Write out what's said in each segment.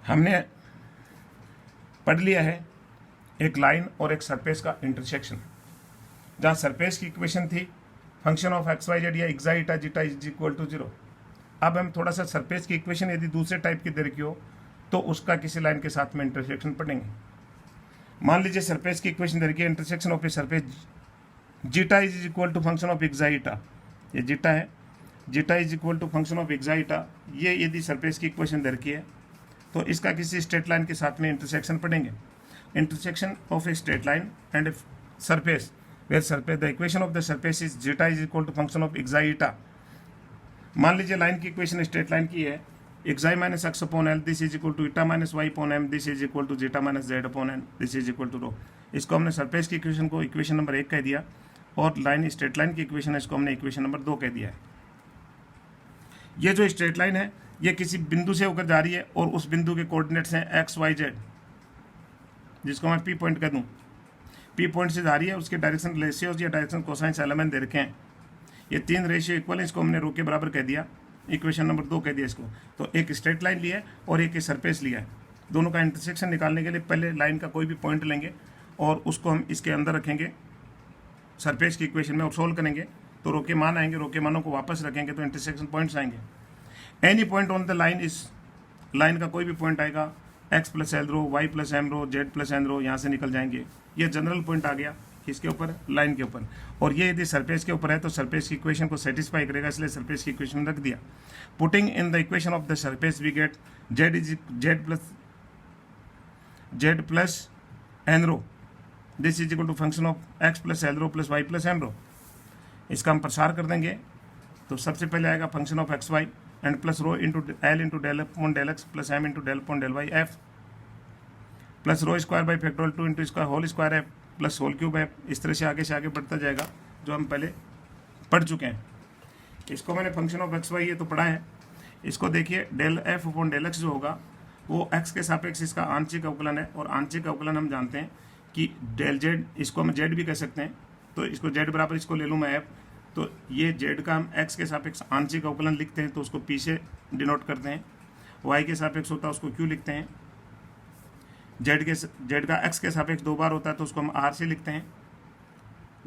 हमने पढ़ लिया है एक लाइन और एक सरफेस का इंटरसेक्शन। जहाँ सरफेस की इक्वेशन थी function of x Y z या xi eta zeta is equal to 0। अब हम थोड़ा सा सरफेस की इक्वेशन यदि दूसरे टाइप की दे रखी हो तो उसका किसी लाइन के साथ में इंटरसेक्शन पढ़ेंगे। मान लीजिए सरफेस की इक्वेशन दे रखी है, intersection of a surface zeta is equal to function of xi eta. ये जीटा है, zeta is equal to function of xi eta. ये यदि सरफेस की इक्वेशन दे रखी है तो इसका किसी स्ट्रेट लाइन के साथ में इंटरसेक्शन पढ़ेंगे। Intersection of a straight line and a surface where surface the equation of the surface is zeta is equal to function of xi eta. मान लीजिए लाइन की इक्वेशन स्ट्रेट लाइन की है, x minus x upon l this is equal to eta minus y upon m this is equal to zeta minus z upon n this is equal to rho. इसको हमने surface की equation को equation number 1 कह दिया और line straight line की equation है इसको हमने इक्वेशन नंबर 2 कह दिया है। ये जो स्ट्रेट लाइन है ये किसी बिंदु से होकर जा रही है और उस बिंदु के कोऑर्डिनेट्स हैं एक्स वाई जेड, जिसको मैं पी पॉइंट कह दूं। पी पॉइंट से जा रही है, उसके डायरेक्शन रेशियोज या डायरेक्शन कोसाइन एलिमेंट दे रखे हैं। ये 3 रेशियो इक्वल है, इसको हमने रो के बराबर कह दिया, इक्वेशन नंबर 2 कह दिया इसको। तो एक स्ट्रेट लाइन लिया है और एक सरफेस लिया है। दोनों का इंटरसेक्शन निकालने के लिए पहले लाइन का कोई भी पॉइंट लेंगे और उसको हम इसके अंदर रखेंगे सरफेस की इक्वेशन में और सोल्व करेंगे तो रो के मान आएंगे, रो के मानों को वापस रखेंगे तो इंटरसेक्शन पॉइंट्स आएंगे। Any point on the line इस लाइन का कोई भी पॉइंट आएगा एक्स प्लस एल रो, वाई प्लस एम रो, जेड प्लस एन रो, यहाँ से निकल जाएंगे। ये जनरल पॉइंट आ गया किसके ऊपर, लाइन के ऊपर। और ये यदि सरफेस के ऊपर है तो सरफेस की इक्वेशन को सेटिस्फाई करेगा, इसलिए सरफेस की इक्वेशन रख दिया। Putting in the equation of the surface we get z plus n rho this is equal to function of x plus l rho plus y plus m rho. इसका हम प्रसार कर देंगे तो सबसे पहले आएगा function of x y and plus rho into l into del upon del x plus m into del upon del y f plus rho square by factorial 2 into इसका whole square F plus whole cube F. इस तरह से आगे बढ़ता जाएगा जो हम पहले पढ़ चुके हैं। इसको मैंने फंक्शन ऑफ एक्स वाई ये तो पढ़ा है। इसको देखिए del F upon del X जो होगा वो एक्स के सापेक्ष इसका आंशिक अवकलन है और आंशिक अवकलन हम जानते हैं कि डेल जेड, इसको हम जेड भी कह सकते हैं। तो इसको जेड बराबर इसको ले लूँ मैं एफ, तो ये जेड का हम एक्स के सापेक्ष आंशिक अवकलन लिखते हैं तो उसको पी से डिनोट करते हैं। वाई के सापेक्ष होता है उसको क्यू लिखते हैं। जेड का एक्स के सापेक्ष 2 बार होता है तो उसको हम आर से लिखते हैं।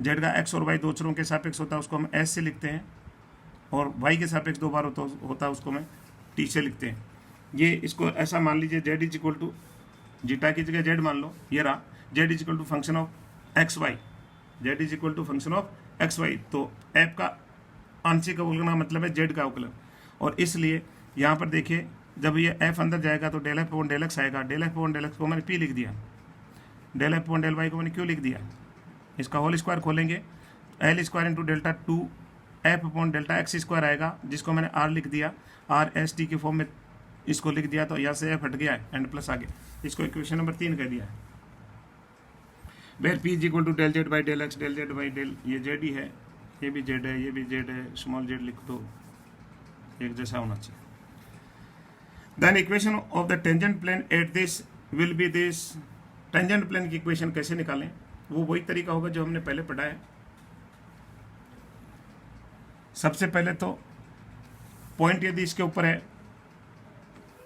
जेड का एक्स और वाई 2 अक्षरों के सापेक्ष होता है उसको हम एस से लिखते हैं। और वाई के सापेक्ष 2 बार होता है उसको मैं टी से लिखते हैं। ये इसको ऐसा मान लीजिए Z is equal to zeta की जगह जेड मान लो, ये रहा Z is equal to function of x Y, Z is equal to function of x Y. तो एफ का आंशिक अवकलन का मतलब है जेड का अवकलन। और इसलिए यहाँ पर देखिए जब ये एफ अंदर जाएगा तो del F upon del x आएगा। Del F upon del x को मैंने पी लिख दिया, del F upon del y को मैंने क्यू लिख दिया। इसका होल स्क्वायर खोलेंगे l square into delta 2 f upon delta x square आएगा, जिसको मैंने आर लिख दिया, आर एस टी के फॉर्म में इसको लिख दिया। तो यहाँ से एफ हट गया है एंड प्लस आगे, इसको इक्वेशन नंबर 3 कह दिया है। Where P is equal to del Z by del X, del Z by del, ये जेड ही है, ये भी जेड है, ये भी जेड है, स्मॉल जेड लिख दो, एक जैसा होना चाहिए। Then equation of the tangent plane at this will be this. Tangent plane की इक्वेशन कैसे निकालें, वो वही तरीका होगा जो हमने पहले पढ़ा है। सबसे पहले तो पॉइंट यदि इसके ऊपर है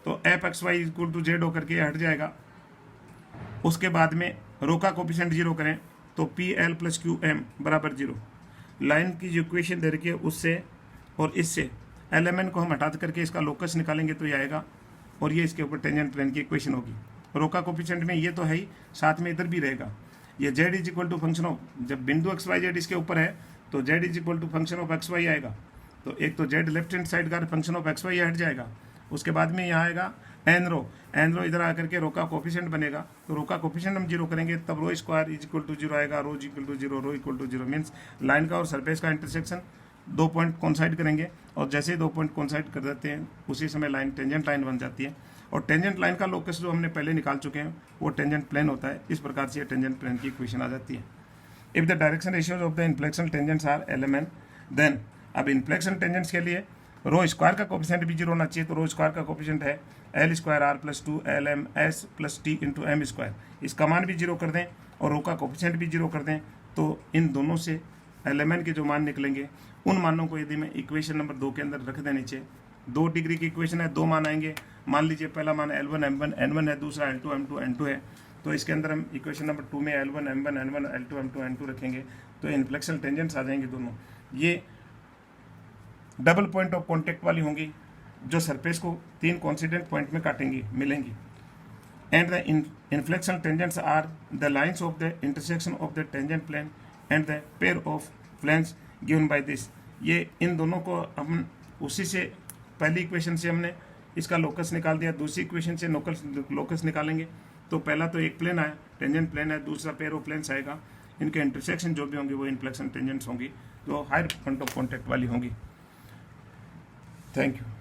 तो F X Y equal to Z होकर के हट जाएगा। उसके बाद में रो का कोफिशिएंट 0 करें तो P L plus Q M बराबर 0। लाइन की जो इक्वेशन दे रखी है उससे और इससे एलिमेंट को हम हटा करके इसका लोकस निकालेंगे तो ये आएगा और ये इसके ऊपर टेंजेंट प्लेन की इक्वेशन होगी। रो का कोफिशिएंट में ये तो है ही, साथ में इधर भी रहेगा। ये Z is equal to function of, जब बिंदु एक्स वाई जेड इसके ऊपर है तो Z is equal to function of x Y आएगा। तो एक तो जेड लेफ्ट हैंड साइड का फंक्शन ऑफ एक्स वाई हट जाएगा। उसके बाद में यहाँ आएगा एन रो इधर आकर के रो का कोफिशिएंट बनेगा। तो रो का कोफिशिएंट हम 0 करेंगे तब rho square is equal to 0 आएगा, rho equal to 0, rho equal to 0 means line का और सरफेस का इंटरसेक्शन 2 पॉइंट कोइंसाइड करेंगे और जैसे ही 2 पॉइंट कोइंसाइड कर देते हैं उसी समय लाइन टेंजेंट लाइन बन जाती है। और टेंजेंट लाइन का लोकस जो हमने पहले निकाल चुके हैं वो टेंजेंट प्लेन होता है। इस प्रकार से टेंजेंट प्लेन की इक्वेशन आ जाती है। If the direction ratios of the inflection tangents are element then, अब इन्फ्लेक्शन टेंजेंट्स के लिए रो स्क्वायर का कोफिशिएंट भी 0 होना चाहिए। तो रो स्क्वायर का कोफिशिएंट है L square R plus 2 L M S plus T into M square. इसका मान भी 0 कर दें और रो का कोफिशिएंट भी 0 कर दें तो इन दोनों से एलिमेंट के जो मान निकलेंगे उन मानों को यदि मैं इक्वेशन नंबर 2 के अंदर रख दें नीचे, 2 डिग्री की इक्वेशन है, 2 मान आएंगे, मान लीजिए पहला मान L1 M1 N1 है, दूसरा L2 M2 N2 है, तो इसके अंदर हम इक्वेशन नंबर 2 में L1 M1 N1 L2 M2 N2 रखेंगे तो इन्फ्लेक्शनल टेंजेंट्स आ जाएंगे दोनों। ये डबल पॉइंट ऑफ कॉन्टेक्ट वाली होंगी जो सरफेस को 3 कॉन्सिडेंट पॉइंट में काटेंगी, मिलेंगी। And the inflectional tangents are the lines of the intersection of the tangent plane and the pair of planes given by this. ये इन दोनों को हम उसी से पहली इक्वेशन से हमने इसका लोकस निकाल दिया, दूसरी इक्वेशन से लोकस निकालेंगे। तो पहला तो एक प्लेन आया, टेंजेंट प्लेन है, दूसरा पेयर ऑफ प्लेन्स आएगा, इनके इंटरसेक्शन जो भी होंगे वो इन्फ्लेक्शन टेंजेंट्स होंगी जो हायर पॉइंट ऑफ कॉन्टेक्ट वाली होंगी। Thank you.